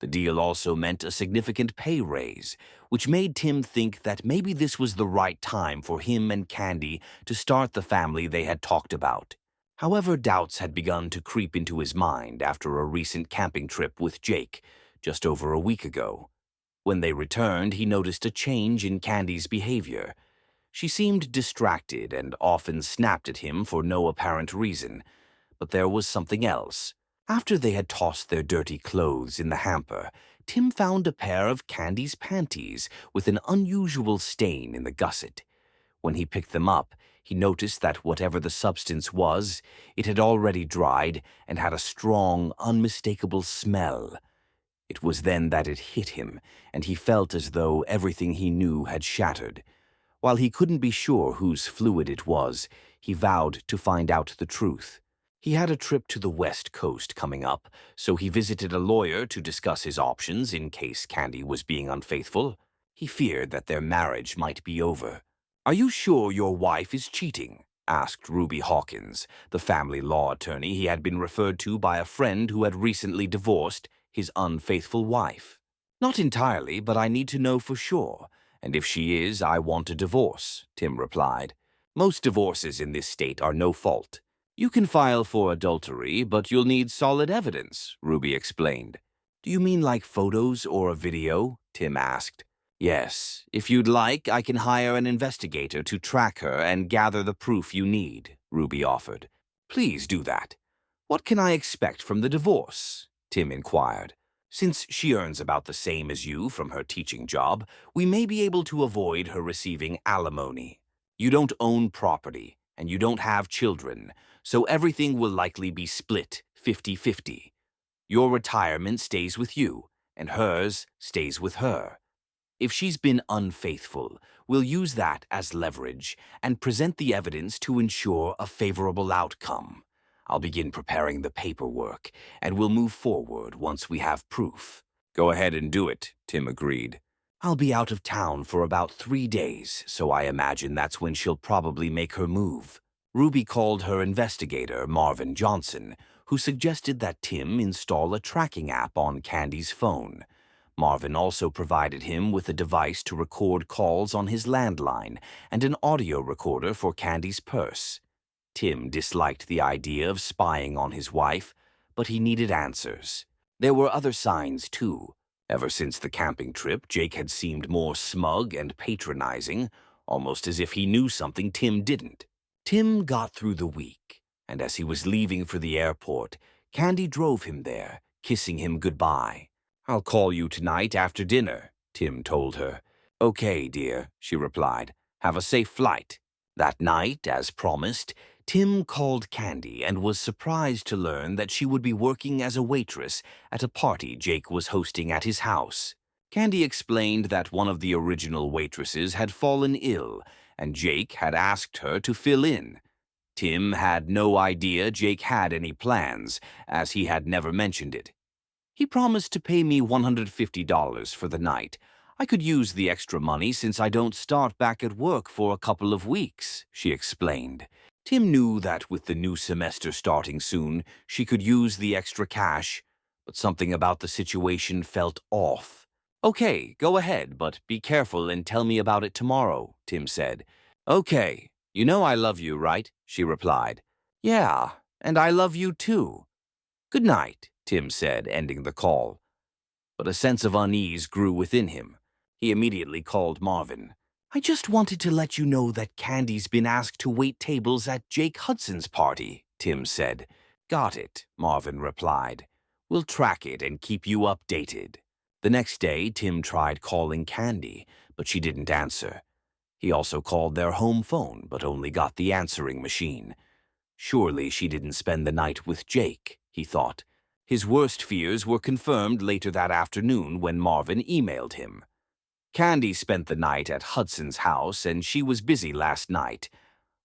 The deal also meant a significant pay raise, which made Tim think that maybe this was the right time for him and Candy to start the family they had talked about. However, doubts had begun to creep into his mind after a recent camping trip with Jake, just over a week ago. When they returned, he noticed a change in Candy's behavior. She seemed distracted and often snapped at him for no apparent reason. But there was something else. After they had tossed their dirty clothes in the hamper, Tim found a pair of Candy's panties with an unusual stain in the gusset. When he picked them up, he noticed that whatever the substance was, it had already dried and had a strong, unmistakable smell. It was then that it hit him, and he felt as though everything he knew had shattered. While he couldn't be sure whose fluid it was, he vowed to find out the truth. He had a trip to the West Coast coming up, so he visited a lawyer to discuss his options in case Candy was being unfaithful. He feared that their marriage might be over. "Are you sure your wife is cheating?" asked Ruby Hawkins, the family law attorney he had been referred to by a friend who had recently divorced his unfaithful wife. "Not entirely, but I need to know for sure, and if she is, I want a divorce," Tim replied. "Most divorces in this state are no fault. You can file for adultery, but you'll need solid evidence," Ruby explained. "Do you mean like photos or a video?" Tim asked. "Yes. If you'd like, I can hire an investigator to track her and gather the proof you need," Ruby offered. "Please do that." "What can I expect from the divorce?" Tim inquired. "Since she earns about the same as you from her teaching job, we may be able to avoid her receiving alimony. You don't own property, and you don't have children, so everything will likely be split 50-50. Your retirement stays with you, and hers stays with her. If she's been unfaithful, we'll use that as leverage and present the evidence to ensure a favorable outcome. I'll begin preparing the paperwork, and we'll move forward once we have proof." "Go ahead and do it," Tim agreed. "I'll be out of town for about 3 days, so I imagine that's when she'll probably make her move." Ruby called her investigator, Marvin Johnson, who suggested that Tim install a tracking app on Candy's phone. Marvin also provided him with a device to record calls on his landline and an audio recorder for Candy's purse. Tim disliked the idea of spying on his wife, but he needed answers. There were other signs, too. Ever since the camping trip, Jake had seemed more smug and patronizing, almost as if he knew something Tim didn't. Tim got through the week, and as he was leaving for the airport, Candy drove him there, kissing him goodbye. "I'll call you tonight after dinner," Tim told her. "Okay, dear," she replied. "Have a safe flight." That night, as promised, Tim called Candy and was surprised to learn that she would be working as a waitress at a party Jake was hosting at his house. Candy explained that one of the original waitresses had fallen ill, and Jake had asked her to fill in. Tim had no idea Jake had any plans, as he had never mentioned it. "He promised to pay me $150 for the night. I could use the extra money since I don't start back at work for a couple of weeks," she explained. Tim knew that with the new semester starting soon, she could use the extra cash, but something about the situation felt off. "Okay, go ahead, but be careful and tell me about it tomorrow," Tim said. "Okay, you know I love you, right?" she replied. "Yeah, and I love you too." "Good night," Tim said, ending the call. But a sense of unease grew within him. He immediately called Marvin. "I just wanted to let you know that Candy's been asked to wait tables at Jake Hudson's party," Tim said. "Got it," Marvin replied. "We'll track it and keep you updated." The next day, Tim tried calling Candy, but she didn't answer. He also called their home phone, but only got the answering machine. Surely she didn't spend the night with Jake, he thought. His worst fears were confirmed later that afternoon when Marvin emailed him. "Candy spent the night at Hudson's house, and she was busy last night.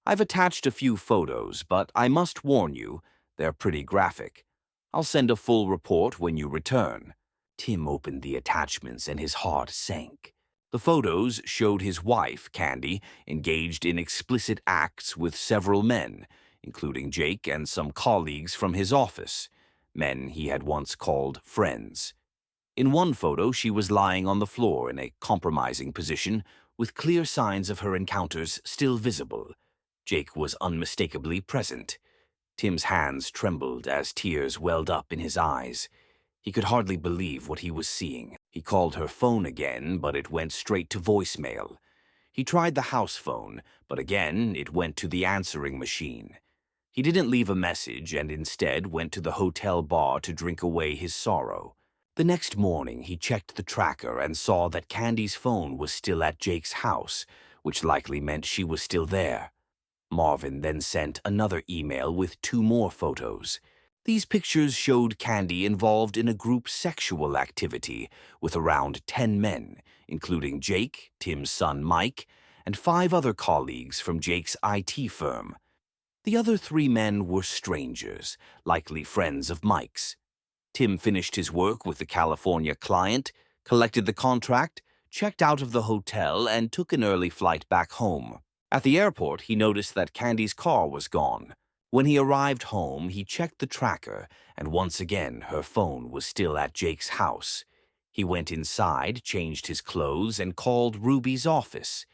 I've attached a few photos, but I must warn you, they're pretty graphic. I'll send a full report when you return." Tim opened the attachments and his heart sank. The photos showed his wife, Candy, engaged in explicit acts with several men, including Jake and some colleagues from his office, men he had once called friends. In one photo, she was lying on the floor in a compromising position, with clear signs of her encounters still visible. Jake was unmistakably present. Tim's hands trembled as tears welled up in his eyes. He could hardly believe what he was seeing. He called her phone again, but it went straight to voicemail. He tried the house phone, but again it went to the answering machine. He didn't leave a message and instead went to the hotel bar to drink away his sorrow. The next morning, he checked the tracker and saw that Candy's phone was still at Jake's house, which likely meant she was still there. Marvin then sent another email with 2 more photos. These pictures showed Candy involved in a group sexual activity with around 10 men, including Jake, Tim's son Mike, and 5 other colleagues from Jake's IT firm. The other 3 men were strangers, likely friends of Mike's. Tim finished his work with the California client, collected the contract, checked out of the hotel, and took an early flight back home. At the airport, he noticed that Candy's car was gone. When he arrived home, he checked the tracker, and once again her phone was still at Jake's house. He went inside, changed his clothes, and called Ruby's office.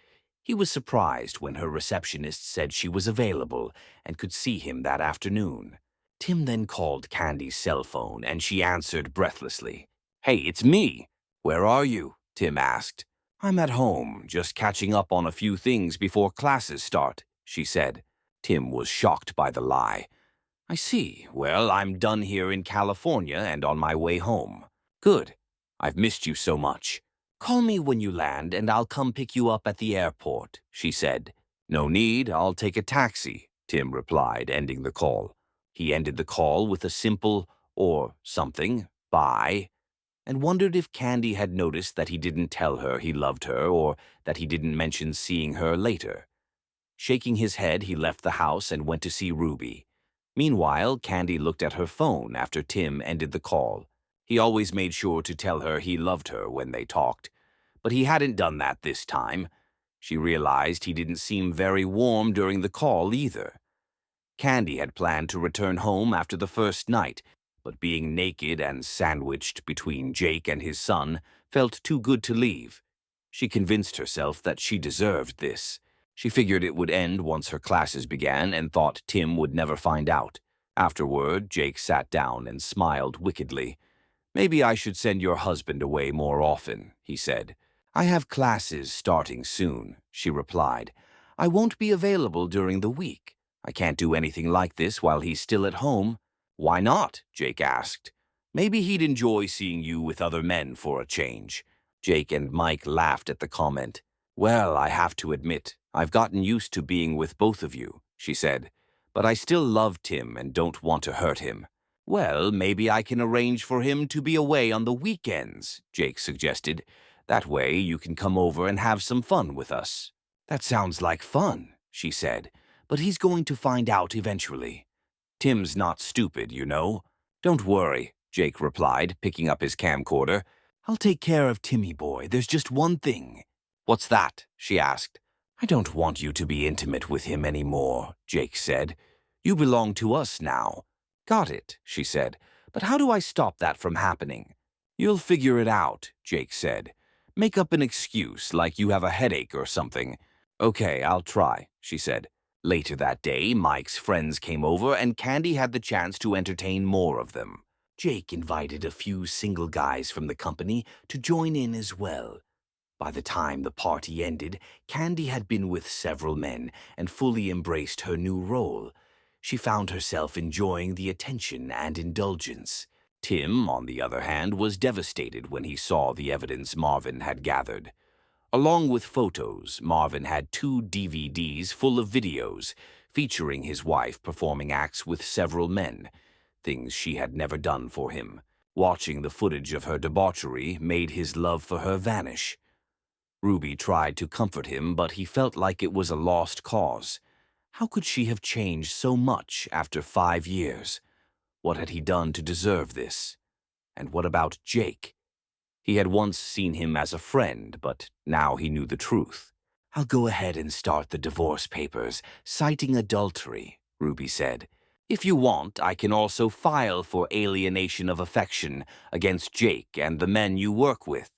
He was surprised when her receptionist said she was available and could see him that afternoon. Tim then called Candy's cell phone, and she answered breathlessly. "Hey, it's me. Where are you?" Tim asked. "I'm at home, just catching up on a few things before classes start," she said. Tim was shocked by the lie. "I see. Well, I'm done here in California and on my way home." "Good. I've missed you so much. Call me when you land and I'll come pick you up at the airport," she said. "No need. I'll take a taxi," Tim replied, ending the call. He ended the call with a simple, or something, bye, and wondered if Candy had noticed that he didn't tell her he loved her or that he didn't mention seeing her later. Shaking his head, he left the house and went to see Ruby. Meanwhile, Candy looked at her phone after Tim ended the call. He always made sure to tell her he loved her when they talked, but he hadn't done that this time. She realized he didn't seem very warm during the call either. Candy had planned to return home after the first night, but being naked and sandwiched between Jake and his son felt too good to leave. She convinced herself that she deserved this. She figured it would end once her classes began and thought Tim would never find out. Afterward, Jake sat down and smiled wickedly. "Maybe I should send your husband away more often," he said. "I have classes starting soon," she replied. "I won't be available during the week. I can't do anything like this while he's still at home." "Why not?" Jake asked. "Maybe he'd enjoy seeing you with other men for a change." Jake and Mike laughed at the comment. "Well, I have to admit, I've gotten used to being with both of you," she said. "But I still love Tim and don't want to hurt him." "Well, maybe I can arrange for him to be away on the weekends," Jake suggested. "That way you can come over and have some fun with us." "That sounds like fun," she said. "But he's going to find out eventually." "Tim's not stupid, you know." "Don't worry," Jake replied, picking up his camcorder. "I'll take care of Timmy boy. There's just one thing." "What's that?" she asked. "I don't want you to be intimate with him anymore," Jake said. "You belong to us now." "Got it," she said. "But how do I stop that from happening?" "You'll figure it out," Jake said. "Make up an excuse, like you have a headache or something." "Okay, I'll try," she said. Later that day, Mike's friends came over and Candy had the chance to entertain more of them. Jake invited a few single guys from the company to join in as well. By the time the party ended, Candy had been with several men and fully embraced her new role. She found herself enjoying the attention and indulgence. Tim, on the other hand, was devastated when he saw the evidence Marvin had gathered. Along with photos, Marvin had 2 DVDs full of videos featuring his wife performing acts with several men, things she had never done for him. Watching the footage of her debauchery made his love for her vanish. Ruby tried to comfort him, but he felt like it was a lost cause. How could she have changed so much after 5 years? What had he done to deserve this? And what about Jake? He had once seen him as a friend, but now he knew the truth. "I'll go ahead and start the divorce papers, citing adultery," Ruby said. If you want, I can also file for alienation of affection against Jake and the men you work with.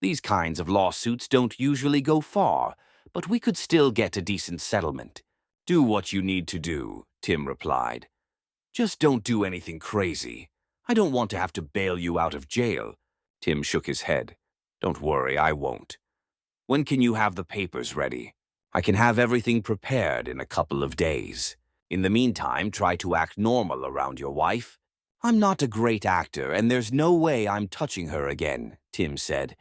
These kinds of lawsuits don't usually go far, but we could still get a decent settlement. Do what you need to do, Tim replied. Just don't do anything crazy. I don't want to have to bail you out of jail. Tim shook his head. Don't worry, I won't. When can you have the papers ready? I can have everything prepared in a couple of days. In the meantime, try to act normal around your wife. I'm not a great actor, and there's no way I'm touching her again, Tim said.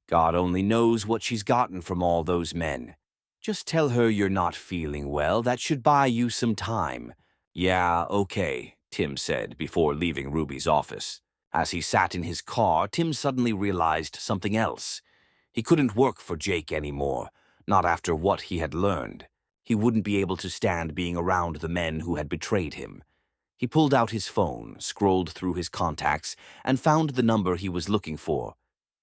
God only knows what she's gotten from all those men. Just tell her you're not feeling well. That should buy you some time. Yeah, okay, Tim said before leaving Ruby's office. As he sat in his car, Tim suddenly realized something else. He couldn't work for Jake anymore, not after what he had learned. He wouldn't be able to stand being around the men who had betrayed him. He pulled out his phone, scrolled through his contacts, and found the number he was looking for.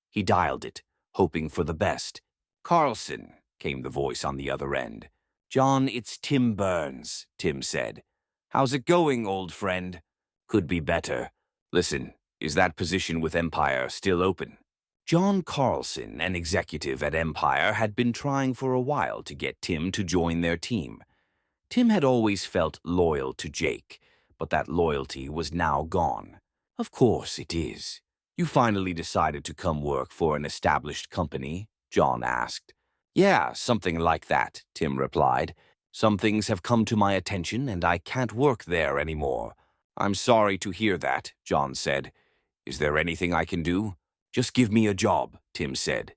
He dialed it, hoping for the best. Carlson, came the voice on the other end. John, it's Tim Burns, Tim said. How's it going, old friend? Could be better. Listen, is that position with Empire still open? John Carlson, an executive at Empire, had been trying for a while to get Tim to join their team. Tim had always felt loyal to Jake, but that loyalty was now gone. Of course it is. You finally decided to come work for an established company? John asked. Yeah, something like that, Tim replied. Some things have come to my attention and I can't work there anymore. I'm sorry to hear that, John said. Is there anything I can do? Just give me a job, Tim said.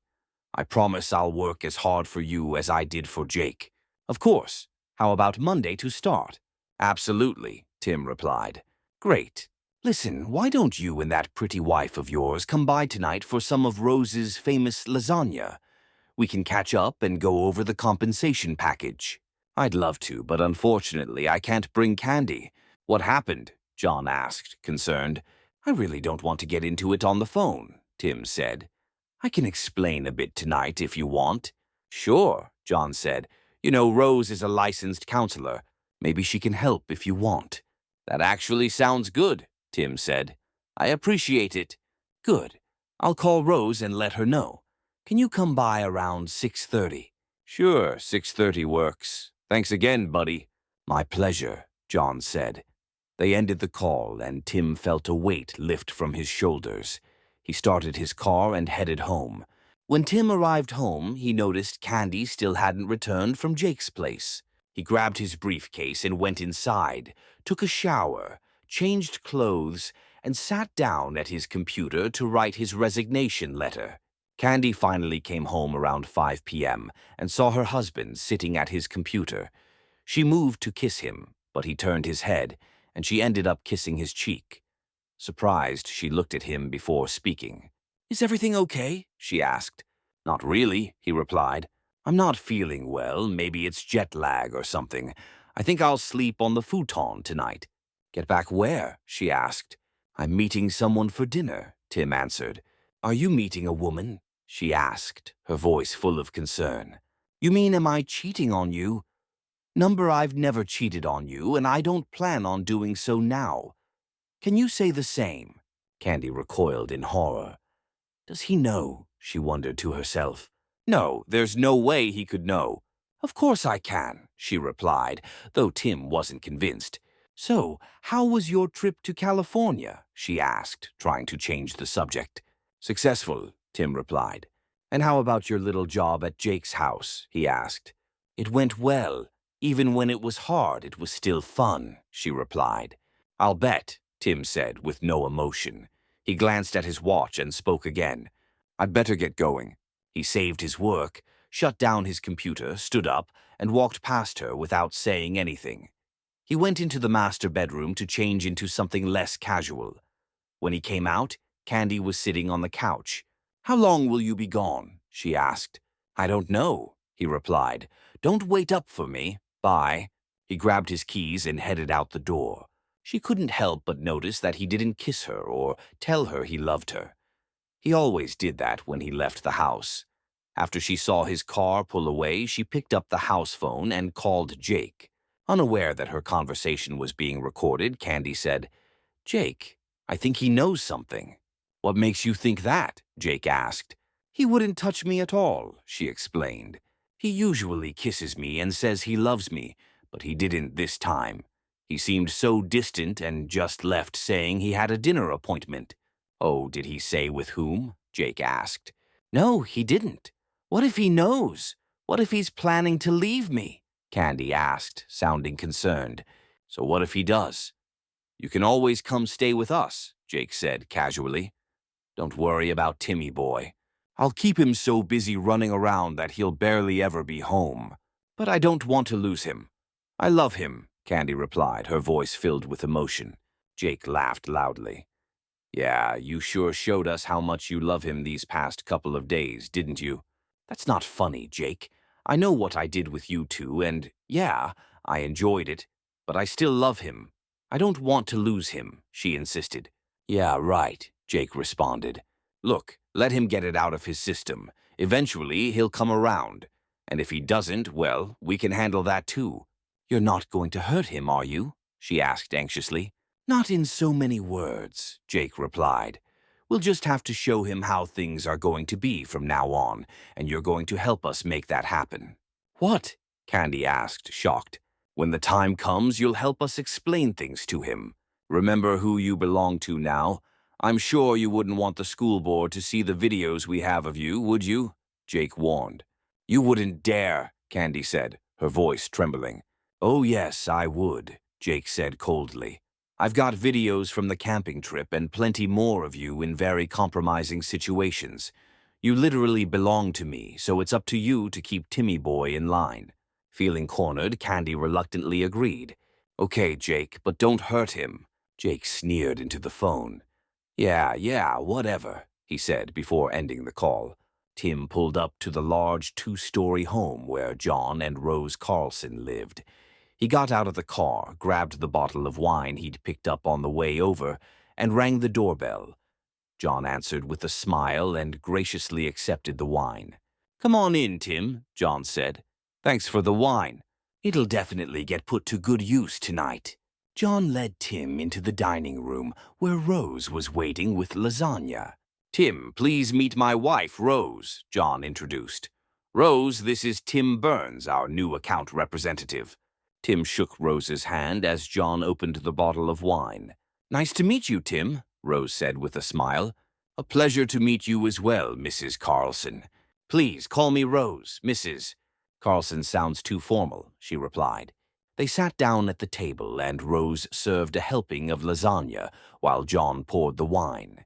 I promise I'll work as hard for you as I did for Jake. Of course. How about Monday to start? Absolutely, Tim replied. Great. Listen, why don't you and that pretty wife of yours come by tonight for some of Rose's famous lasagna? We can catch up and go over the compensation package. I'd love to, but unfortunately I can't bring Candy. What happened? John asked, concerned. I really don't want to get into it on the phone, Tim said. I can explain a bit tonight if you want. Sure, John said. You know, Rose is a licensed counselor. Maybe she can help if you want. That actually sounds good, Tim said. I appreciate it. Good. I'll call Rose and let her know. Can you come by around 6:30? Sure, 6:30 works. Thanks again, buddy. My pleasure, John said. They ended the call, and Tim felt a weight lift from his shoulders. He started his car and headed home. When Tim arrived home, he noticed Candy still hadn't returned from Jake's place. He grabbed his briefcase and went inside, took a shower, changed clothes, and sat down at his computer to write his resignation letter. Candy finally came home around 5 p.m. and saw her husband sitting at his computer. She moved to kiss him, but he turned his head, and she ended up kissing his cheek. Surprised, she looked at him before speaking. Is everything okay? She asked. Not really, he replied. I'm not feeling well. Maybe it's jet lag or something. I think I'll sleep on the futon tonight. Get back where? She asked. I'm meeting someone for dinner, Tim answered. Are you meeting a woman? She asked, her voice full of concern. You mean am I cheating on you? Number, I've never cheated on you, and I don't plan on doing so now. Can you say the same? Candy recoiled in horror. Does he know? She wondered to herself. No, there's no way he could know. Of course I can, she replied, though Tim wasn't convinced. So, how was your trip to California? She asked, trying to change the subject. Successful, Tim replied. And how about your little job at Jake's house? He asked. It went well. Even when it was hard, it was still fun, she replied. I'll bet, Tim said with no emotion. He glanced at his watch and spoke again. I'd better get going. He saved his work, shut down his computer, stood up, and walked past her without saying anything. He went into the master bedroom to change into something less casual. When he came out, Candy was sitting on the couch. How long will you be gone? She asked. I don't know, he replied. Don't wait up for me. Bye. He grabbed his keys and headed out the door. She couldn't help but notice that he didn't kiss her or tell her he loved her. He always did that when he left the house. After she saw his car pull away, she picked up the house phone and called Jake. Unaware that her conversation was being recorded, Candy said, "Jake, I think he knows something." "What makes you think that?" Jake asked. "He wouldn't touch me at all," she explained. "He usually kisses me and says he loves me, but he didn't this time. He seemed so distant and just left saying he had a dinner appointment." "Oh, did he say with whom?" Jake asked. "No, he didn't. What if he knows? What if he's planning to leave me?" Candy asked, sounding concerned. "So what if he does?" "You can always come stay with us," Jake said casually. "Don't worry about Timmy boy. I'll keep him so busy running around that he'll barely ever be home. But I don't want to lose him. I love him," Candy replied, her voice filled with emotion. Jake laughed loudly. "Yeah, you sure showed us how much you love him these past couple of days, didn't you?" "That's not funny, Jake. I know what I did with you two, and yeah, I enjoyed it, but I still love him. I don't want to lose him," she insisted. "Yeah, right," Jake responded. "Look, let him get it out of his system. Eventually, he'll come around. And if he doesn't, well, we can handle that too." "You're not going to hurt him, are you?" she asked anxiously. "Not in so many words," Jake replied. "We'll just have to show him how things are going to be from now on, and you're going to help us make that happen." "What?" Candy asked, shocked. "When the time comes, you'll help us explain things to him. Remember who you belong to now. I'm sure you wouldn't want the school board to see the videos we have of you, would you?" Jake warned. "You wouldn't dare," Candy said, her voice trembling. "Oh yes, I would," Jake said coldly. "I've got videos from the camping trip and plenty more of you in very compromising situations. You literally belong to me, so it's up to you to keep Timmy boy in line." Feeling cornered, Candy reluctantly agreed. "Okay, Jake, but don't hurt him." Jake sneered into the phone. Yeah, whatever," he said before ending the call. Tim pulled up to the large two-story home where John and Rose Carlson lived. He got out of the car, grabbed the bottle of wine he'd picked up on the way over, and rang the doorbell. John answered with a smile and graciously accepted the wine. "Come on in, Tim," John said. "Thanks for the wine. It'll definitely get put to good use tonight." John led Tim into the dining room, where Rose was waiting with lasagna. "Tim, please meet my wife, Rose," John introduced. "Rose, this is Tim Burns, our new account representative." Tim shook Rose's hand as John opened the bottle of wine. "Nice to meet you, Tim," Rose said with a smile. "A pleasure to meet you as well, Mrs. Carlson. Please call me Rose, Mrs. Carlson sounds too formal," she replied. They sat down at the table and Rose served a helping of lasagna while John poured the wine.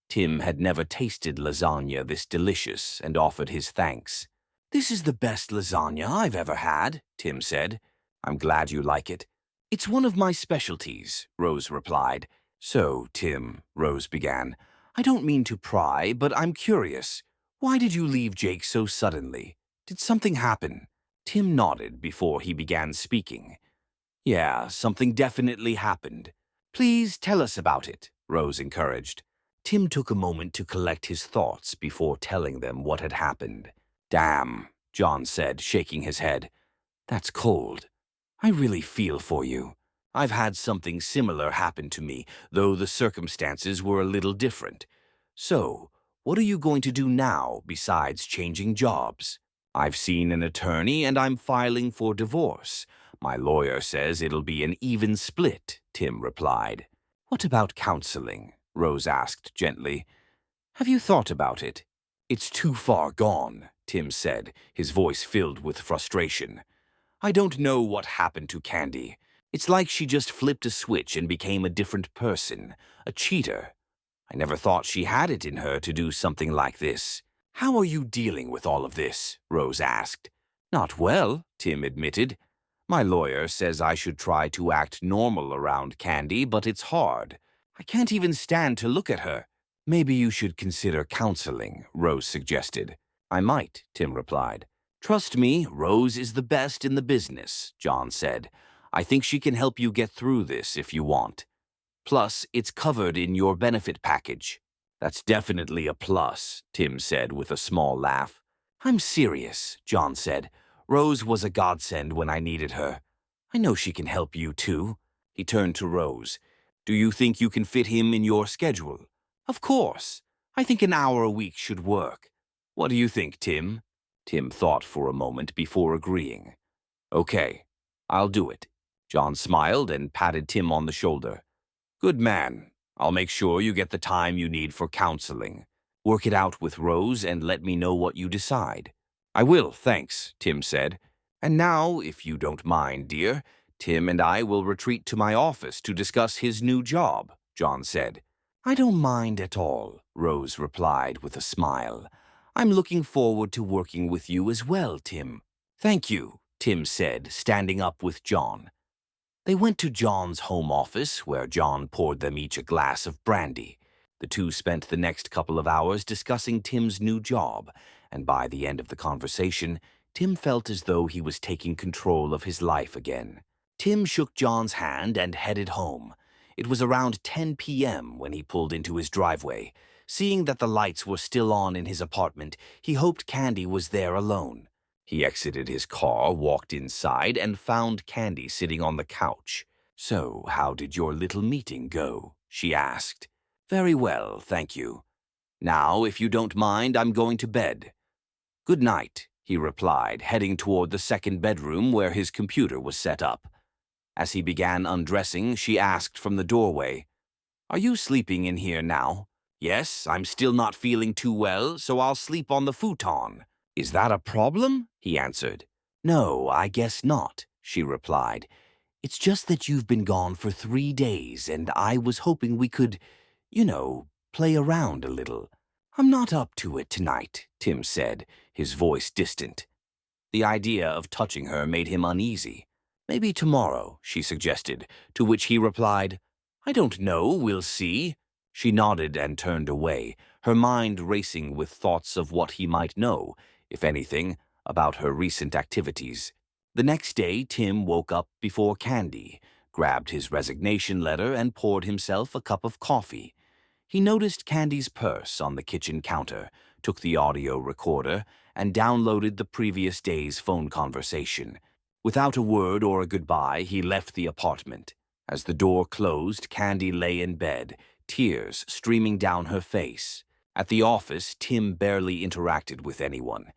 Tim had never tasted lasagna this delicious and offered his thanks. "This is the best lasagna I've ever had," Tim said. "I'm glad you like it." "It's one of my specialties," Rose replied. "So, Tim," Rose began, "I don't mean to pry, but I'm curious. Why did you leave Jake so suddenly? Did something happen?" Tim nodded before he began speaking. "Yeah, something definitely happened. Please tell us about it," Rose encouraged. Tim took a moment to collect his thoughts before telling them what had happened. "Damn," John said, shaking his head. "That's cold. I really feel for you. I've had something similar happen to me, though the circumstances were a little different. So, what are you going to do now besides changing jobs?" "I've seen an attorney and I'm filing for divorce. My lawyer says it'll be an even split," Tim replied. "What about counseling?" Rose asked gently. "Have you thought about it?" "It's too far gone," Tim said, his voice filled with frustration. "I don't know what happened to Candy. It's like she just flipped a switch and became a different person, a cheater. I never thought she had it in her to do something like this." "How are you dealing with all of this?" Rose asked. "Not well," Tim admitted. "My lawyer says I should try to act normal around Candy, but it's hard. I can't even stand to look at her." "Maybe you should consider counseling," Rose suggested. "I might," Tim replied. "Trust me, Rose is the best in the business," John said. "I think she can help you get through this if you want. Plus, it's covered in your benefit package." "That's definitely a plus," Tim said with a small laugh. "I'm serious," John said. "Rose was a godsend when I needed her. I know she can help you too. He turned to Rose. Do you think you can fit him in your schedule? Of course. I think an hour a week should work. What do you think, Tim? Tim thought for a moment before agreeing. Okay, I'll do it. John smiled and patted Tim on the shoulder. Good man. I'll make sure you get the time you need for counseling. Work it out with Rose and let me know what you decide. I will, thanks, Tim said. And now, if you don't mind, dear, Tim and I will retreat to my office to discuss his new job, John said. I don't mind at all, Rose replied with a smile. I'm looking forward to working with you as well, Tim. Thank you, Tim said, standing up with John. They went to John's home office, where John poured them each a glass of brandy. The two spent the next couple of hours discussing Tim's new job, and by the end of the conversation, Tim felt as though he was taking control of his life again. Tim shook John's hand and headed home. It was around 10 p.m. when he pulled into his driveway. Seeing that the lights were still on in his apartment, he hoped Candy was there alone. He exited his car, walked inside, and found Candy sitting on the couch. So, how did your little meeting go? She asked. Very well, thank you. Now, if you don't mind, I'm going to bed. Good night, he replied, heading toward the second bedroom where his computer was set up. As he began undressing, she asked from the doorway, Are you sleeping in here now? Yes, I'm still not feeling too well, so I'll sleep on the futon. Is that a problem? He answered. No, I guess not, she replied. It's just that you've been gone for 3 days, and I was hoping we could, play around a little. I'm not up to it tonight, Tim said, his voice distant. The idea of touching her made him uneasy. Maybe tomorrow, she suggested, to which he replied, I don't know, we'll see. She nodded and turned away, her mind racing with thoughts of what he might know, if anything, about her recent activities. The next day, Tim woke up before Candy, grabbed his resignation letter, and poured himself a cup of coffee. He noticed Candy's purse on the kitchen counter, took the audio recorder, and downloaded the previous day's phone conversation. Without a word or a goodbye, he left the apartment. As the door closed, Candy lay in bed, tears streaming down her face. At the office, Tim barely interacted with anyone.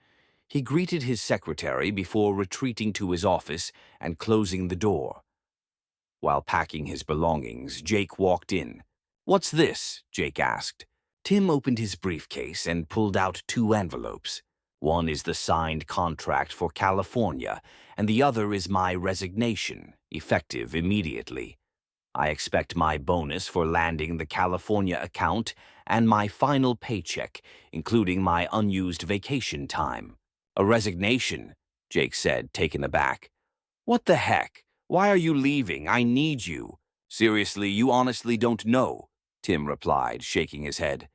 He greeted his secretary before retreating to his office and closing the door. While packing his belongings, Jake walked in. What's this? Jake asked. Tim opened his briefcase and pulled out 2 envelopes. One is the signed contract for California, and the other is my resignation, effective immediately. I expect my bonus for landing the California account and my final paycheck, including my unused vacation time. A resignation, Jake said, taken aback. What the heck? Why are you leaving? I need you. Seriously, you honestly don't know, Tim replied, shaking his head.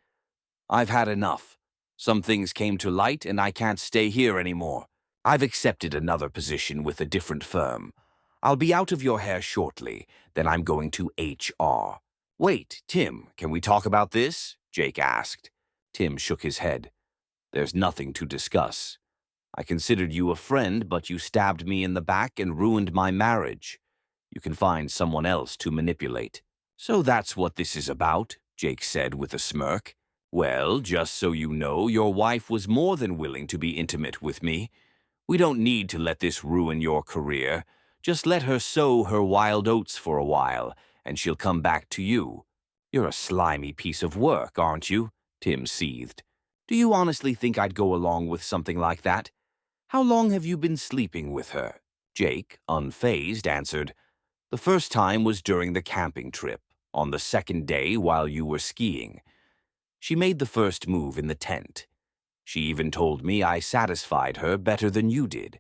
I've had enough. Some things came to light and I can't stay here anymore. I've accepted another position with a different firm. I'll be out of your hair shortly, then I'm going to HR. Wait, Tim, can we talk about this? Jake asked. Tim shook his head. There's nothing to discuss. I considered you a friend, but you stabbed me in the back and ruined my marriage. You can find someone else to manipulate. So that's what this is about, Jake said with a smirk. Well, just so you know, your wife was more than willing to be intimate with me. We don't need to let this ruin your career. Just let her sow her wild oats for a while, and she'll come back to you. You're a slimy piece of work, aren't you? Tim seethed. Do you honestly think I'd go along with something like that? How long have you been sleeping with her? Jake, unfazed, answered, The first time was during the camping trip, on the second day while you were skiing. She made the first move in the tent. She even told me I satisfied her better than you did.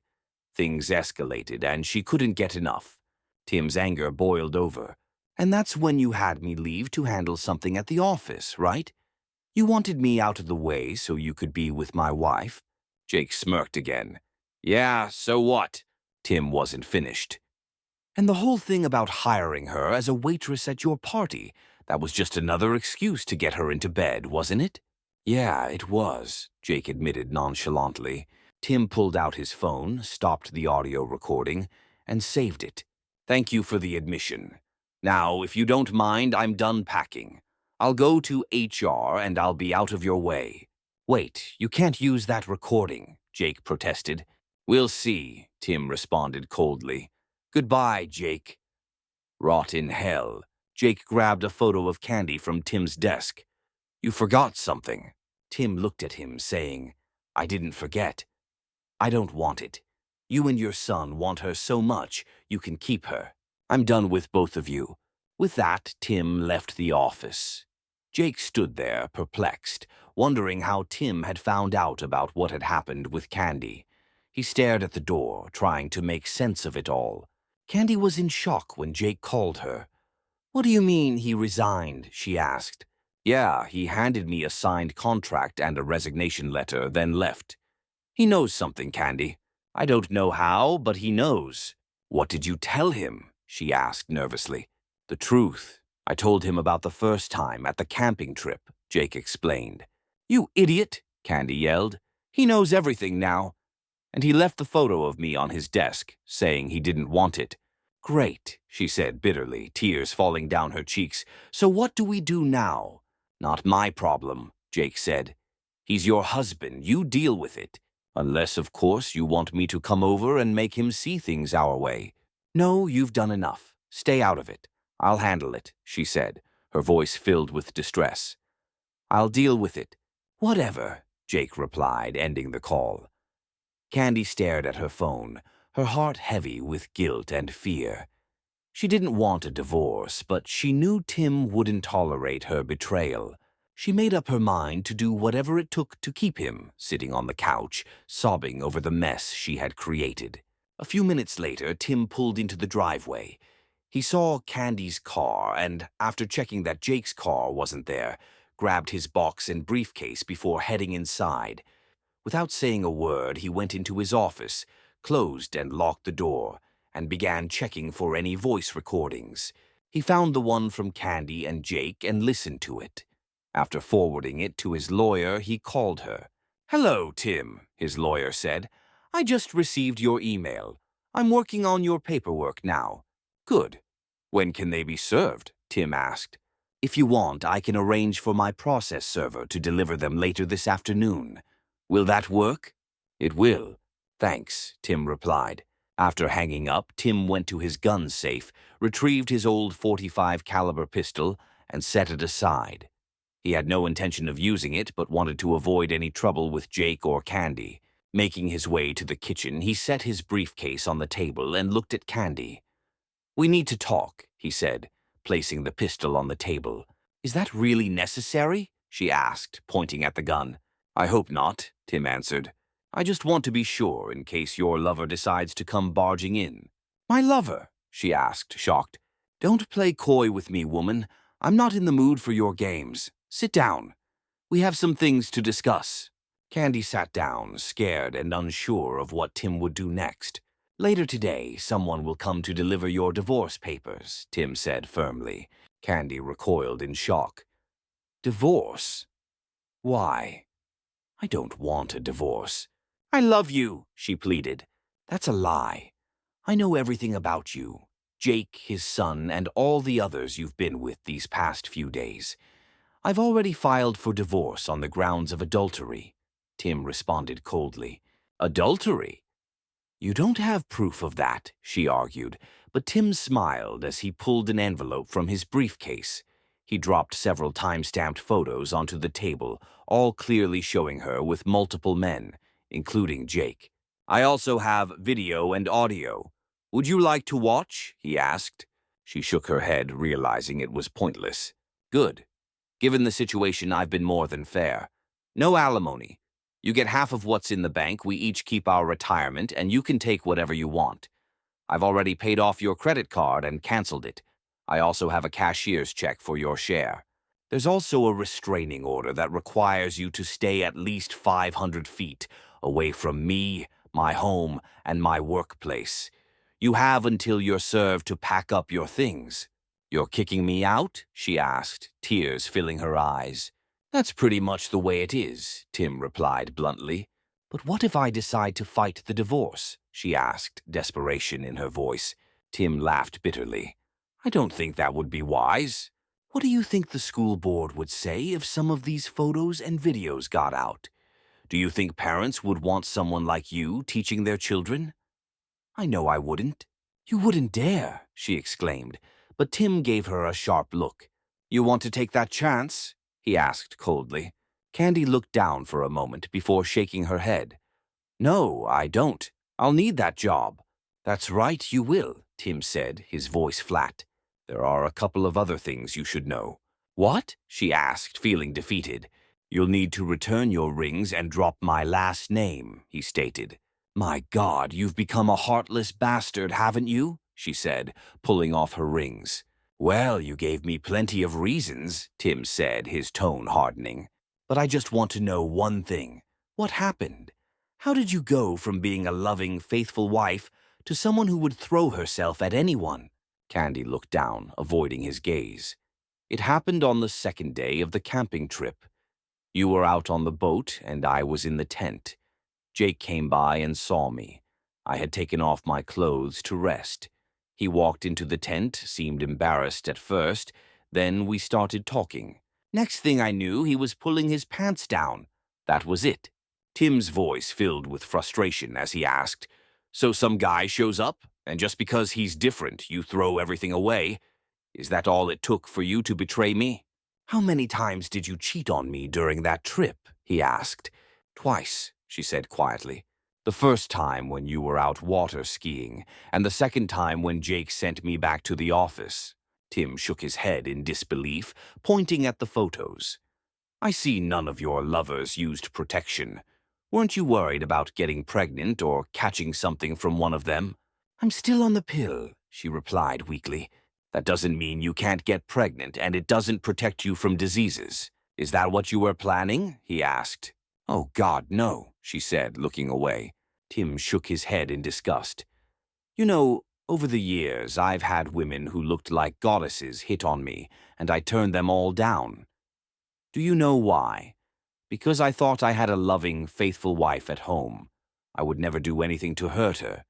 Things escalated, and she couldn't get enough. Tim's anger boiled over. And that's when you had me leave to handle something at the office, right? You wanted me out of the way so you could be with my wife? Jake smirked again. Yeah, so what? Tim wasn't finished. And the whole thing about hiring her as a waitress at your party, that was just another excuse to get her into bed, wasn't it? Yeah, it was, Jake admitted nonchalantly. Tim pulled out his phone, stopped the audio recording, and saved it. Thank you for the admission. Now, if you don't mind, I'm done packing. I'll go to HR and I'll be out of your way. Wait, you can't use that recording, Jake protested. We'll see, Tim responded coldly. Goodbye, Jake. Rot in hell. Jake grabbed a photo of Candy from Tim's desk. You forgot something. Tim looked at him, saying, I didn't forget. I don't want it. You and your son want her so much, you can keep her. I'm done with both of you. With that, Tim left the office. Jake stood there, perplexed, wondering how Tim had found out about what had happened with Candy. He stared at the door, trying to make sense of it all. Candy was in shock when Jake called her. What do you mean he resigned? She asked. Yeah, he handed me a signed contract and a resignation letter, then left. He knows something, Candy. I don't know how, but he knows. What did you tell him? She asked nervously. The truth. I told him about the first time at the camping trip, Jake explained. You idiot, Candy yelled. He knows everything now. And he left the photo of me on his desk, saying he didn't want it. Great, she said bitterly, tears falling down her cheeks. So what do we do now? Not my problem, Jake said. He's your husband. You deal with it. Unless, of course, you want me to come over and make him see things our way. No, you've done enough. Stay out of it. I'll handle it, she said, her voice filled with distress. I'll deal with it. Whatever, Jake replied, ending the call. Candy stared at her phone, her heart heavy with guilt and fear. She didn't want a divorce, but she knew Tim wouldn't tolerate her betrayal. She made up her mind to do whatever it took to keep him, sitting on the couch, sobbing over the mess she had created. A few minutes later, Tim pulled into the driveway. He saw Candy's car and, after checking that Jake's car wasn't there, grabbed his box and briefcase before heading inside. Without saying a word, he went into his office, closed and locked the door, and began checking for any voice recordings. He found the one from Candy and Jake and listened to it. After forwarding it to his lawyer, he called her. Hello, Tim, his lawyer said. I just received your email. I'm working on your paperwork now. Good. When can they be served? Tim asked. If you want, I can arrange for my process server to deliver them later this afternoon. Will that work? It will. Thanks, Tim replied. After hanging up, Tim went to his gun safe, retrieved his old .45 caliber pistol, and set it aside. He had no intention of using it, but wanted to avoid any trouble with Jake or Candy. Making his way to the kitchen, he set his briefcase on the table and looked at Candy. We need to talk, he said, placing the pistol on the table. Is that really necessary? She asked, pointing at the gun. I hope not, Tim answered. I just want to be sure in case your lover decides to come barging in. My lover? She asked, shocked. Don't play coy with me, woman. I'm not in the mood for your games. Sit down. We have some things to discuss. Candy sat down, scared and unsure of what Tim would do next. Later today, someone will come to deliver your divorce papers, Tim said firmly. Candy recoiled in shock. Divorce? Why? I don't want a divorce. I love you, she pleaded. That's a lie. I know everything about you. Jake, his son, and all the others you've been with these past few days. I've already filed for divorce on the grounds of adultery, Tim responded coldly. Adultery? You don't have proof of that, she argued, but Tim smiled as he pulled an envelope from his briefcase. He dropped several time-stamped photos onto the table, all clearly showing her with multiple men, including Jake. I also have video and audio. Would you like to watch? He asked. She shook her head, realizing it was pointless. Good. Given the situation, I've been more than fair. No alimony. You get half of what's in the bank, we each keep our retirement, and you can take whatever you want. I've already paid off your credit card and canceled it. I also have a cashier's check for your share. There's also a restraining order that requires you to stay at least 500 feet away from me, my home, and my workplace. You have until you're served to pack up your things. You're kicking me out? She asked, tears filling her eyes. That's pretty much the way it is, Tim replied bluntly. But what if I decide to fight the divorce? She asked, desperation in her voice. Tim laughed bitterly. I don't think that would be wise. What do you think the school board would say if some of these photos and videos got out? Do you think parents would want someone like you teaching their children? I know I wouldn't. You wouldn't dare, she exclaimed, but Tim gave her a sharp look. You want to take that chance? He asked coldly. Candy looked down for a moment before shaking her head. No, I don't. I'll need that job. That's right, you will, Tim said, his voice flat. There are a couple of other things you should know. What? She asked, feeling defeated. You'll need to return your rings and drop my last name, he stated. My God, you've become a heartless bastard, haven't you? She said, pulling off her rings. Well, you gave me plenty of reasons, Tim said, his tone hardening. But I just want to know one thing. What happened? How did you go from being a loving, faithful wife to someone who would throw herself at anyone? Candy looked down, avoiding his gaze. It happened on the second day of the camping trip. You were out on the boat, and I was in the tent. Jake came by and saw me. I had taken off my clothes to rest. He walked into the tent, seemed embarrassed at first, then we started talking. Next thing I knew, he was pulling his pants down. That was it. Tim's voice filled with frustration as he asked, So some guy shows up, and just because he's different, you throw everything away? Is that all it took for you to betray me? How many times did you cheat on me during that trip? He asked. Twice, she said quietly. The first time when you were out water skiing, and the second time when Jake sent me back to the office. Tim shook his head in disbelief, pointing at the photos. I see none of your lovers used protection. Weren't you worried about getting pregnant or catching something from one of them? I'm still on the pill, she replied weakly. That doesn't mean you can't get pregnant, and it doesn't protect you from diseases. Is that what you were planning? He asked. Oh, God, no, she said, looking away. Tim shook his head in disgust. You know, over the years, I've had women who looked like goddesses hit on me, and I turned them all down. Do you know why? Because I thought I had a loving, faithful wife at home. I would never do anything to hurt her.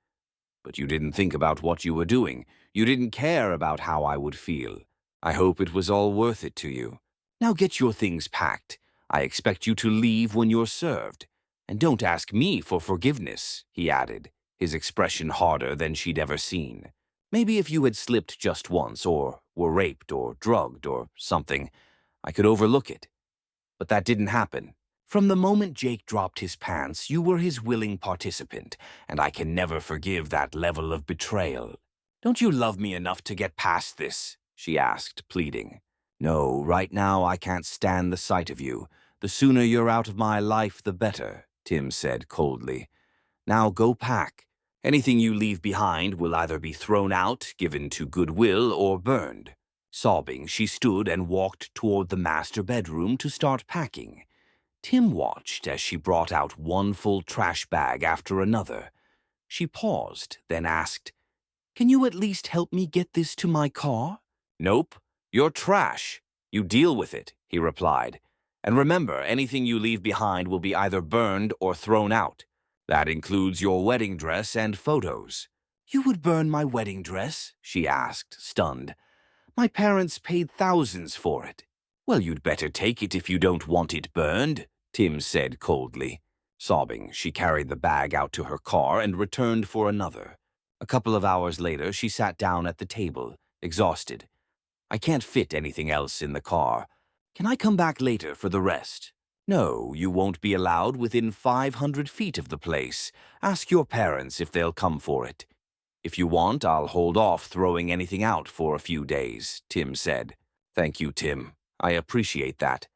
But you didn't think about what you were doing. You didn't care about how I would feel. I hope it was all worth it to you. Now get your things packed. I expect you to leave when you're served. And don't ask me for forgiveness, he added, his expression harder than she'd ever seen. Maybe if you had slipped just once, or were raped or drugged or something, I could overlook it. But that didn't happen. From the moment Jake dropped his pants, you were his willing participant, and I can never forgive that level of betrayal. Don't you love me enough to get past this? She asked, pleading. No, right now I can't stand the sight of you. The sooner you're out of my life, the better, Tim said coldly. Now go pack. Anything you leave behind will either be thrown out, given to goodwill, or burned. Sobbing, she stood and walked toward the master bedroom to start packing. Tim watched as she brought out one full trash bag after another. She paused, then asked, Can you at least help me get this to my car? Nope. You're trash. You deal with it, he replied. And remember, anything you leave behind will be either burned or thrown out. That includes your wedding dress and photos. You would burn my wedding dress? She asked, stunned. My parents paid thousands for it. Well, you'd better take it if you don't want it burned, Tim said coldly. Sobbing, she carried the bag out to her car and returned for another. A couple of hours later, she sat down at the table, exhausted. I can't fit anything else in the car. Can I come back later for the rest? No, you won't be allowed within 500 feet of the place. Ask your parents if they'll come for it. If you want, I'll hold off throwing anything out for a few days, Tim said. Thank you, Tim. I appreciate that.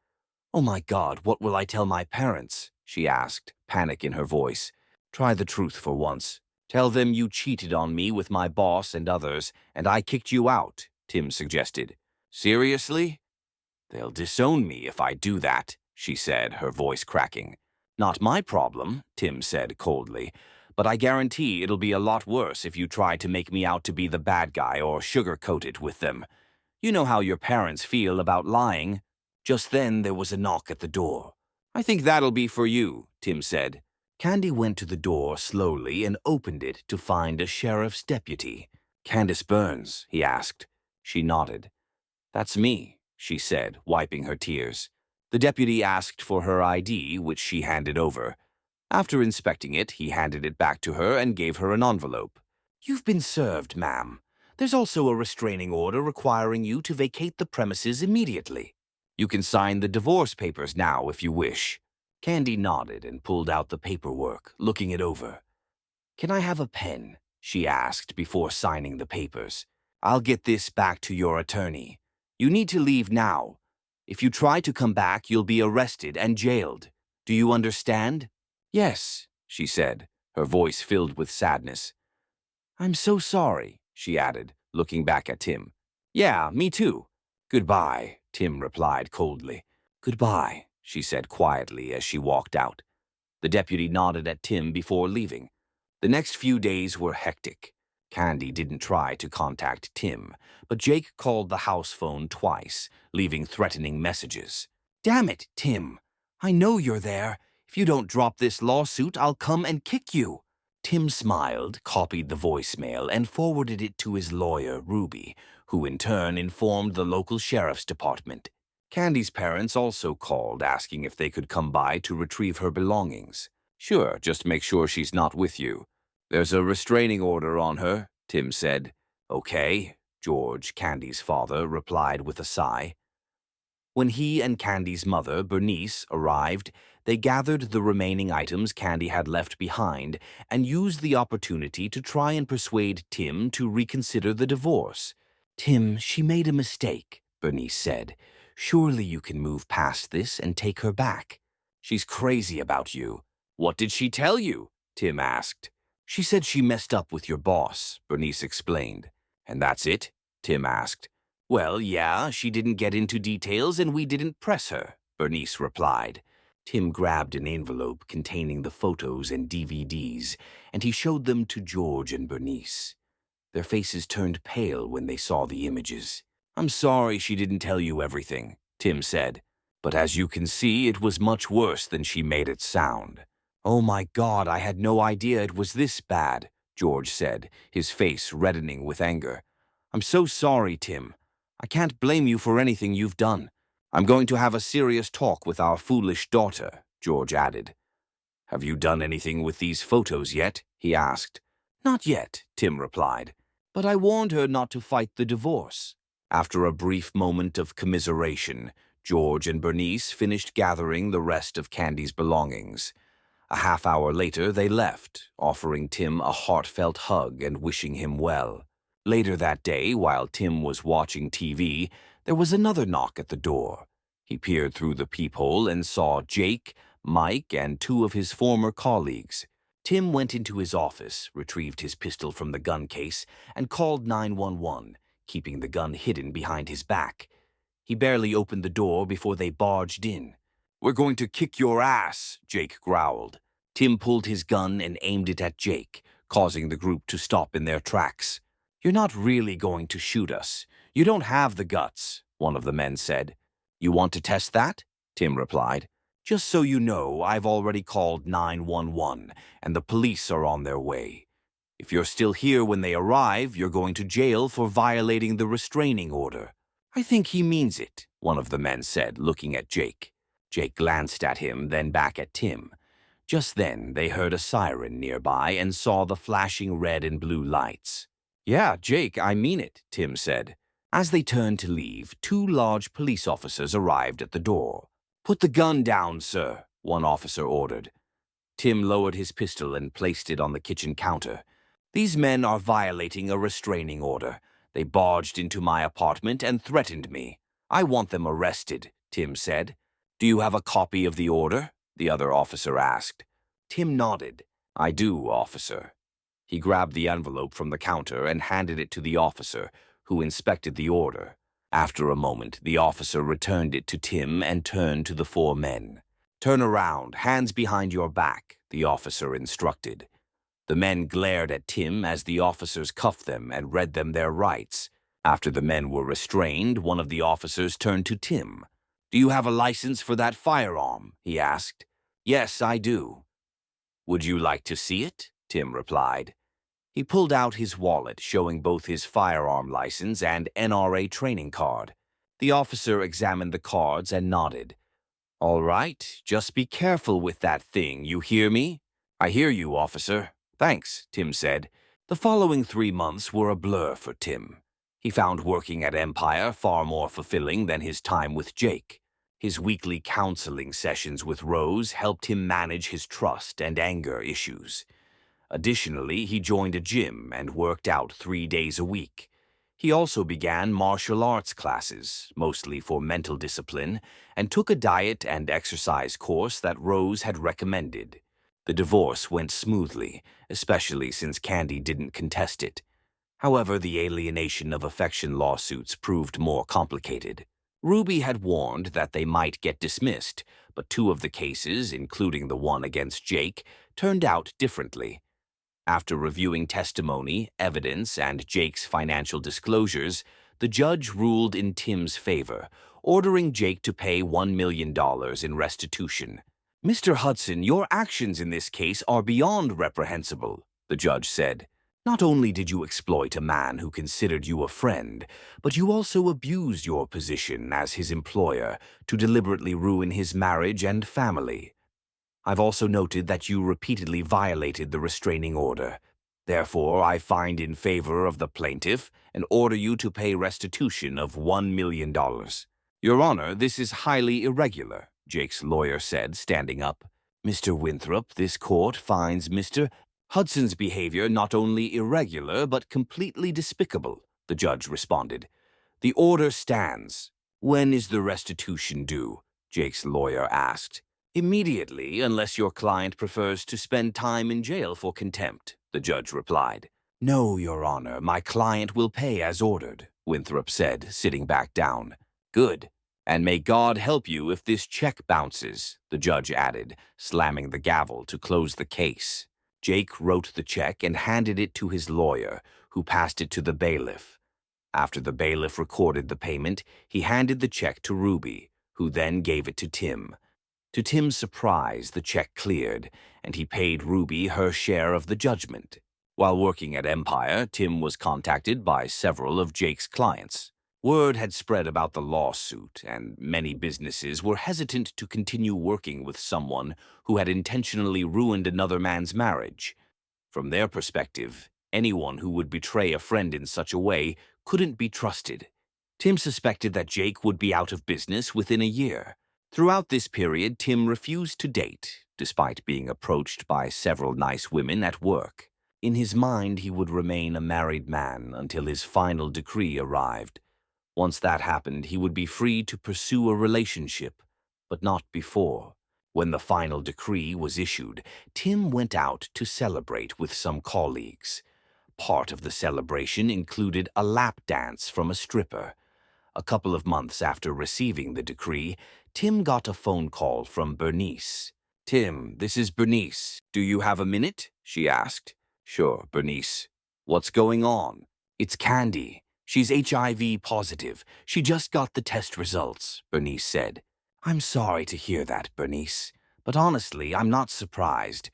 Oh my God, what will I tell my parents? She asked, panic in her voice. Try the truth for once. Tell them you cheated on me with my boss and others, and I kicked you out, Tim suggested. Seriously? They'll disown me if I do that, she said, her voice cracking. Not my problem, Tim said coldly, but I guarantee it'll be a lot worse if you try to make me out to be the bad guy or sugarcoat it with them. You know how your parents feel about lying. Just then there was a knock at the door. I think that'll be for you, Tim said. Candy went to the door slowly and opened it to find a sheriff's deputy. Candace Burns, he asked. She nodded. That's me, she said, wiping her tears. The deputy asked for her ID, which she handed over. After inspecting it, he handed it back to her and gave her an envelope. You've been served, ma'am. There's also a restraining order requiring you to vacate the premises immediately. You can sign the divorce papers now if you wish. Candy nodded and pulled out the paperwork, looking it over. Can I have a pen? She asked before signing the papers. I'll get this back to your attorney. You need to leave now. If you try to come back, you'll be arrested and jailed. Do you understand? Yes, she said, her voice filled with sadness. I'm so sorry, she added, looking back at Tim. Yeah, me too. Goodbye, Tim replied coldly. Goodbye, she said quietly as she walked out. The deputy nodded at Tim before leaving. The next few days were hectic. Candy didn't try to contact Tim, but Jake called the house phone twice, leaving threatening messages. Damn it, Tim. I know you're there. If you don't drop this lawsuit, I'll come and kick you. Tim smiled, copied the voicemail, and forwarded it to his lawyer, Ruby, who in turn informed the local sheriff's department. Candy's parents also called, asking if they could come by to retrieve her belongings. Sure, just make sure she's not with you. There's a restraining order on her, Tim said. Okay, George, Candy's father, replied with a sigh. When he and Candy's mother, Bernice, arrived, they gathered the remaining items Candy had left behind and used the opportunity to try and persuade Tim to reconsider the divorce. Tim, she made a mistake, Bernice said. Surely you can move past this and take her back. She's crazy about you. What did she tell you? Tim asked. She said she messed up with your boss, Bernice explained. And that's it? Tim asked. Well, yeah, she didn't get into details and we didn't press her, Bernice replied. Tim grabbed an envelope containing the photos and DVDs, and he showed them to George and Bernice. Their faces turned pale when they saw the images. I'm sorry she didn't tell you everything, Tim said. But as you can see, it was much worse than she made it sound. Oh my God, I had no idea it was this bad, George said, his face reddening with anger. I'm so sorry, Tim. I can't blame you for anything you've done. I'm going to have a serious talk with our foolish daughter, George added. Have you done anything with these photos yet? He asked. Not yet, Tim replied. But I warned her not to fight the divorce. After a brief moment of commiseration, George and Bernice finished gathering the rest of Candy's belongings. A half-hour later, they left, offering Tim a heartfelt hug and wishing him well. Later that day, while Tim was watching TV, there was another knock at the door. He peered through the peephole and saw Jake, Mike, and two of his former colleagues. Tim went into his office, retrieved his pistol from the gun case, and called 911, keeping the gun hidden behind his back. He barely opened the door before they barged in. We're going to kick your ass, Jake growled. Tim pulled his gun and aimed it at Jake, causing the group to stop in their tracks. You're not really going to shoot us. You don't have the guts, one of the men said. You want to test that? Tim replied. Just so you know, I've already called 911, and the police are on their way. If you're still here when they arrive, you're going to jail for violating the restraining order. I think he means it, one of the men said, looking at Jake. Jake glanced at him, then back at Tim. Just then, they heard a siren nearby and saw the flashing red and blue lights. Yeah, Jake, I mean it, Tim said. As they turned to leave, two large police officers arrived at the door. Put the gun down, sir, one officer ordered. Tim lowered his pistol and placed it on the kitchen counter. These men are violating a restraining order. They barged into my apartment and threatened me. I want them arrested, Tim said. Do you have a copy of the order? The other officer asked. Tim nodded. I do, officer. He grabbed the envelope from the counter and handed it to the officer, who inspected the order. After a moment, the officer returned it to Tim and turned to the four men. Turn around, hands behind your back, the officer instructed. The men glared at Tim as the officers cuffed them and read them their rights. After the men were restrained, one of the officers turned to Tim. Do you have a license for that firearm? He asked. Yes, I do. Would you like to see it? Tim replied. He pulled out his wallet, showing both his firearm license and NRA training card. The officer examined the cards and nodded. "All right, just be careful with that thing, you hear me?" "I hear you, officer. Thanks," Tim said. The following 3 months were a blur for Tim. He found working at Empire far more fulfilling than his time with Jake. His weekly counseling sessions with Rose helped him manage his trust and anger issues. Additionally, he joined a gym and worked out 3 days a week. He also began martial arts classes, mostly for mental discipline, and took a diet and exercise course that Rose had recommended. The divorce went smoothly, especially since Candy didn't contest it. However, the alienation of affection lawsuits proved more complicated. Ruby had warned that they might get dismissed, but 2 of the cases, including the one against Jake, turned out differently. After reviewing testimony, evidence, and Jake's financial disclosures, the judge ruled in Tim's favor, ordering Jake to pay $1 million in restitution. "Mr. Hudson, your actions in this case are beyond reprehensible," the judge said. "Not only did you exploit a man who considered you a friend, but you also abused your position as his employer to deliberately ruin his marriage and family. I've also noted that you repeatedly violated the restraining order. Therefore, I find in favor of the plaintiff and order you to pay restitution of $1 million. "Your Honor, this is highly irregular," Jake's lawyer said, standing up. "Mr. Winthrop, this court finds Mr. Hudson's behavior not only irregular but completely despicable," the judge responded. "The order stands." "When is the restitution due?" Jake's lawyer asked. "Immediately, unless your client prefers to spend time in jail for contempt," the judge replied. "No, Your Honor, my client will pay as ordered," Winthrop said, sitting back down. "Good. And may God help you if this check bounces," the judge added, slamming the gavel to close the case. Jake wrote the check and handed it to his lawyer, who passed it to the bailiff. After the bailiff recorded the payment, he handed the check to Ruby, who then gave it to Tim. To Tim's surprise, the check cleared, and he paid Ruby her share of the judgment. While working at Empire, Tim was contacted by several of Jake's clients. Word had spread about the lawsuit, and many businesses were hesitant to continue working with someone who had intentionally ruined another man's marriage. From their perspective, anyone who would betray a friend in such a way couldn't be trusted. Tim suspected that Jake would be out of business within a year. Throughout this period, Tim refused to date, despite being approached by several nice women at work. In his mind, he would remain a married man until his final decree arrived. Once that happened, he would be free to pursue a relationship, but not before. When the final decree was issued, Tim went out to celebrate with some colleagues. Part of the celebration included a lap dance from a stripper. A couple of months after receiving the decree, Tim got a phone call from Bernice. "Tim, this is Bernice. Do you have a minute?" she asked. "Sure, Bernice. What's going on?" "It's Candy. She's HIV positive. She just got the test results," Bernice said. "I'm sorry to hear that, Bernice. But honestly, I'm not surprised.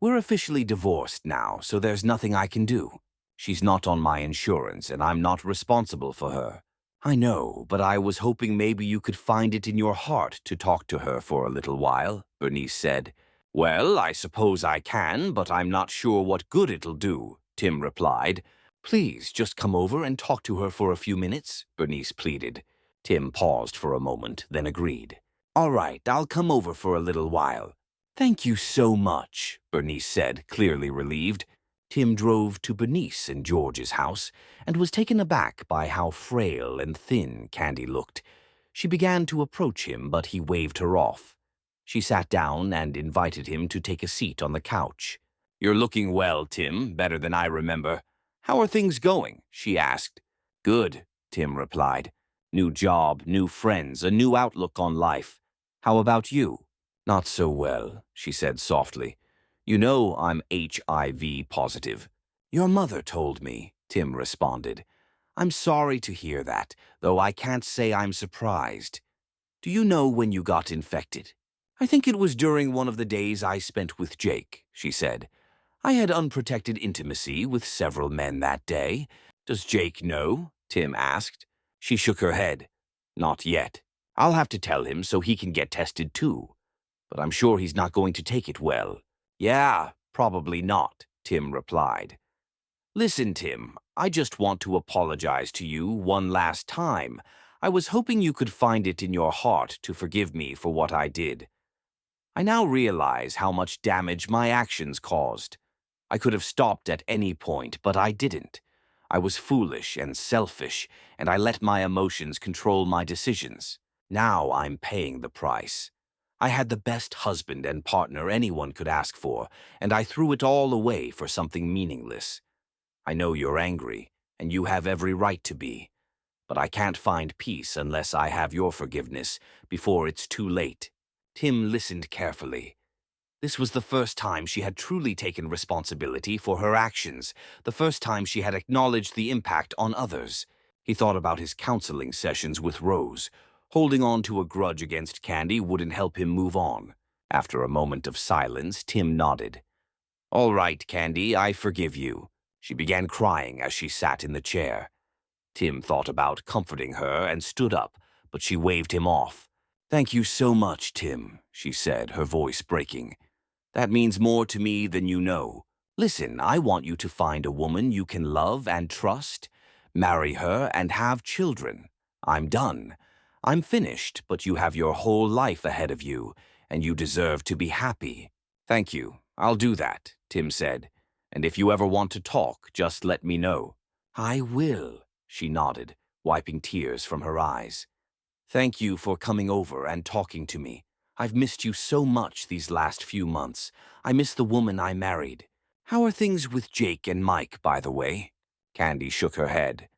We're officially divorced now, so there's nothing I can do. She's not on my insurance, and I'm not responsible for her." "I know, but I was hoping maybe you could find it in your heart to talk to her for a little while," Bernice said. "Well, I suppose I can, but I'm not sure what good it'll do," Tim replied. "Please, just come over and talk to her for a few minutes," Bernice pleaded. Tim paused for a moment, then agreed. "All right, I'll come over for a little while." "Thank you so much," Bernice said, clearly relieved. Tim drove to Bernice and George's house and was taken aback by how frail and thin Candy looked. She began to approach him, but he waved her off. She sat down and invited him to take a seat on the couch. "You're looking well, Tim, better than I remember. How are things going?" she asked. "Good," Tim replied. "New job, new friends, a new outlook on life. How about you?" "Not so well," she said softly. "You know I'm HIV positive." "Your mother told me," Tim responded. "I'm sorry to hear that, though I can't say I'm surprised. Do you know when you got infected?" "I think it was during one of the days I spent with Jake," she said. I had unprotected intimacy with several men that day. Does Jake know? Tim asked. She shook her head. Not yet. I'll have to tell him so he can get tested too. But I'm sure he's not going to take it well. Yeah, probably not, Tim replied. Listen, Tim, I just want to apologize to you one last time. I was hoping you could find it in your heart to forgive me for what I did. I now realize how much damage my actions caused. I could have stopped at any point, but I didn't. I was foolish and selfish, and I let my emotions control my decisions. Now I'm paying the price. I had the best husband and partner anyone could ask for, and I threw it all away for something meaningless. I know you're angry, and you have every right to be, but I can't find peace unless I have your forgiveness before it's too late. Tim listened carefully. This was the first time she had truly taken responsibility for her actions, the first time she had acknowledged the impact on others. He thought about his counseling sessions with Rose. Holding on to a grudge against Candy wouldn't help him move on. After a moment of silence, Tim nodded. All right, Candy, I forgive you. She began crying as she sat in the chair. Tim thought about comforting her and stood up, but she waved him off. Thank you so much, Tim, she said, her voice breaking. That means more to me than you know. Listen, I want you to find a woman you can love and trust, marry her, and have children. I'm done. I'm finished, but you have your whole life ahead of you, and you deserve to be happy. Thank you. I'll do that, Tim said. And if you ever want to talk, just let me know. I will, she nodded, wiping tears from her eyes. Thank you for coming over and talking to me. I've missed you so much these last few months. I miss the woman I married. How are things with Jake and Mike, by the way? Candy shook her head.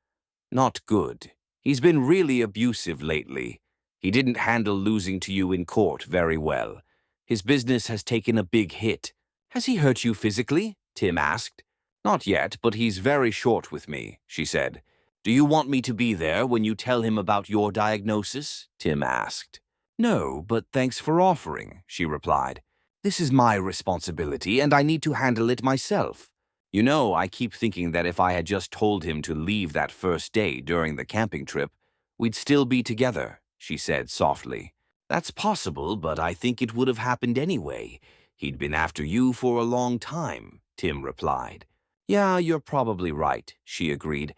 Not good. He's been really abusive lately. He didn't handle losing to you in court very well. His business has taken a big hit. Has he hurt you physically? Tim asked. Not yet, but he's very short with me, she said. Do you want me to be there when you tell him about your diagnosis? Tim asked. No, but thanks for offering, she replied. This is my responsibility, and I need to handle it myself. You know, I keep thinking that if I had just told him to leave that first day during the camping trip, we'd still be together, she said softly. That's possible, but I think it would have happened anyway. He'd been after you for a long time, Tim replied. Yeah, you're probably right, she agreed.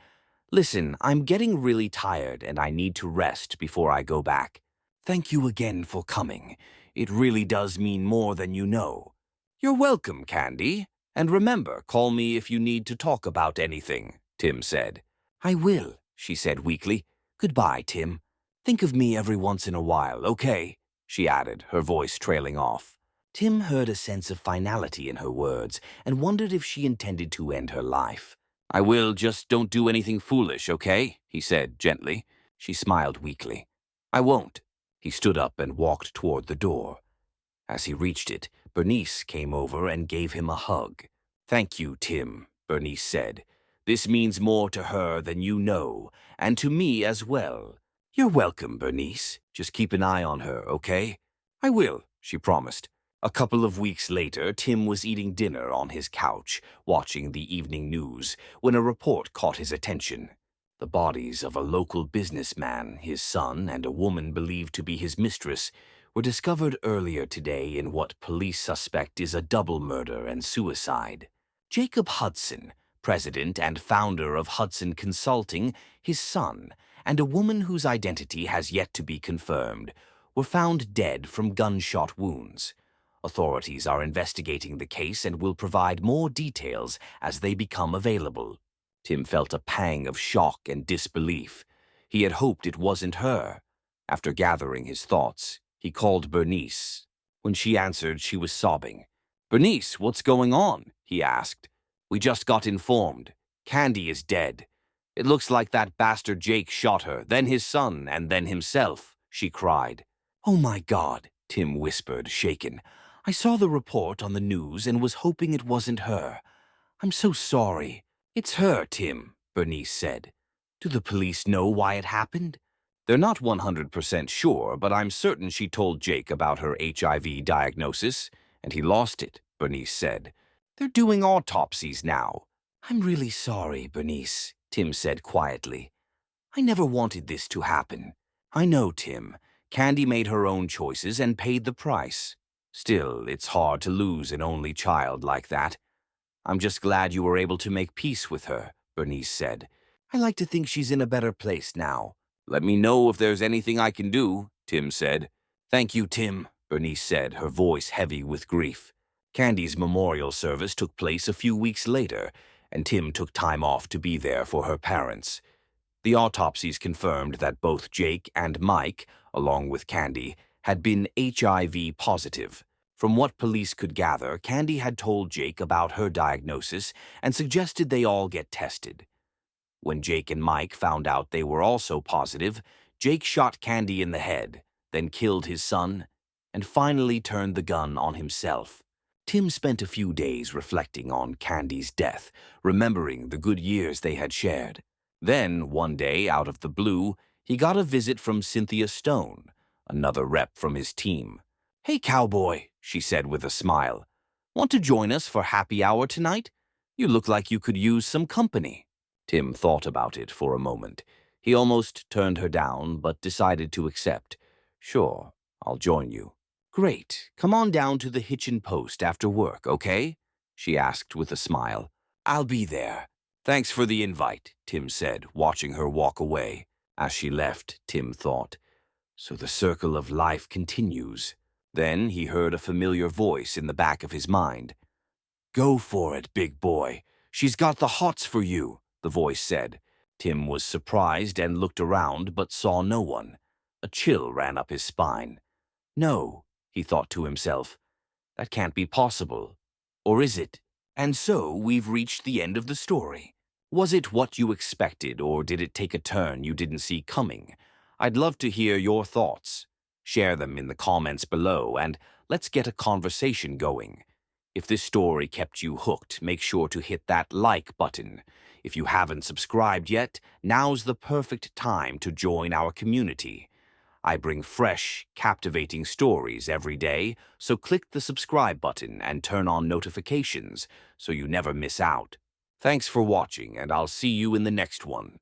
Listen, I'm getting really tired and I need to rest before I go back. Thank you again for coming. It really does mean more than you know. You're welcome, Candy. And remember, call me if you need to talk about anything, Tim said. I will, she said weakly. Goodbye, Tim. Think of me every once in a while, okay? She added, her voice trailing off. Tim heard a sense of finality in her words and wondered if she intended to end her life. I will, just don't do anything foolish, okay? He said gently. She smiled weakly. I won't. He stood up and walked toward the door. As he reached it, Bernice came over and gave him a hug. Thank you, Tim, Bernice said. This means more to her than you know, and to me as well. You're welcome, Bernice. Just keep an eye on her, okay? I will, she promised. A couple of weeks later, Tim was eating dinner on his couch, watching the evening news, when a report caught his attention. The bodies of a local businessman, his son, and a woman believed to be his mistress were discovered earlier today in what police suspect is a double murder and suicide. Jacob Hudson, president and founder of Hudson Consulting, his son, and a woman whose identity has yet to be confirmed, were found dead from gunshot wounds. Authorities are investigating the case and will provide more details as they become available. Tim felt a pang of shock and disbelief. He had hoped it wasn't her. After gathering his thoughts, he called Bernice. When she answered, she was sobbing. Bernice, what's going on? He asked. We just got informed. Candy is dead. It looks like that bastard Jake shot her, then his son, and then himself, she cried. Oh my God, Tim whispered, shaken. I saw the report on the news and was hoping it wasn't her. I'm so sorry. It's her, Tim, Bernice said. Do the police know why it happened? They're not 100% sure, but I'm certain she told Jake about her HIV diagnosis, and he lost it, Bernice said. They're doing autopsies now. I'm really sorry, Bernice, Tim said quietly. I never wanted this to happen. I know, Tim. Candy made her own choices and paid the price. Still, it's hard to lose an only child like that. I'm just glad you were able to make peace with her, Bernice said. I like to think she's in a better place now. Let me know if there's anything I can do, Tim said. Thank you, Tim, Bernice said, her voice heavy with grief. Candy's memorial service took place a few weeks later, and Tim took time off to be there for her parents. The autopsies confirmed that both Jake and Mike, along with Candy, had been HIV positive. From what police could gather, Candy had told Jake about her diagnosis and suggested they all get tested. When Jake and Mike found out they were also positive, Jake shot Candy in the head, then killed his son, and finally turned the gun on himself. Tim spent a few days reflecting on Candy's death, remembering the good years they had shared. Then, one day, out of the blue, he got a visit from Cynthia Stone, another rep from his team. Hey, cowboy, she said with a smile. Want to join us for happy hour tonight? You look like you could use some company. Tim thought about it for a moment. He almost turned her down, but decided to accept. Sure, I'll join you. Great. Come on down to the Hitchin Post after work, okay? She asked with a smile. I'll be there. Thanks for the invite, Tim said, watching her walk away. As she left, Tim thought, so the circle of life continues. Then he heard a familiar voice in the back of his mind. Go for it, big boy. She's got the hots for you, the voice said. Tim was surprised and looked around but saw no one. A chill ran up his spine. No, he thought to himself, that can't be possible. Or is it? And so we've reached the end of the story. Was it what you expected, or did it take a turn you didn't see coming? I'd love to hear your thoughts. Share them in the comments below, and let's get a conversation going. If this story kept you hooked, make sure to hit that like button. If you haven't subscribed yet, now's the perfect time to join our community. I bring fresh, captivating stories every day, so click the subscribe button and turn on notifications so you never miss out. Thanks for watching, and I'll see you in the next one.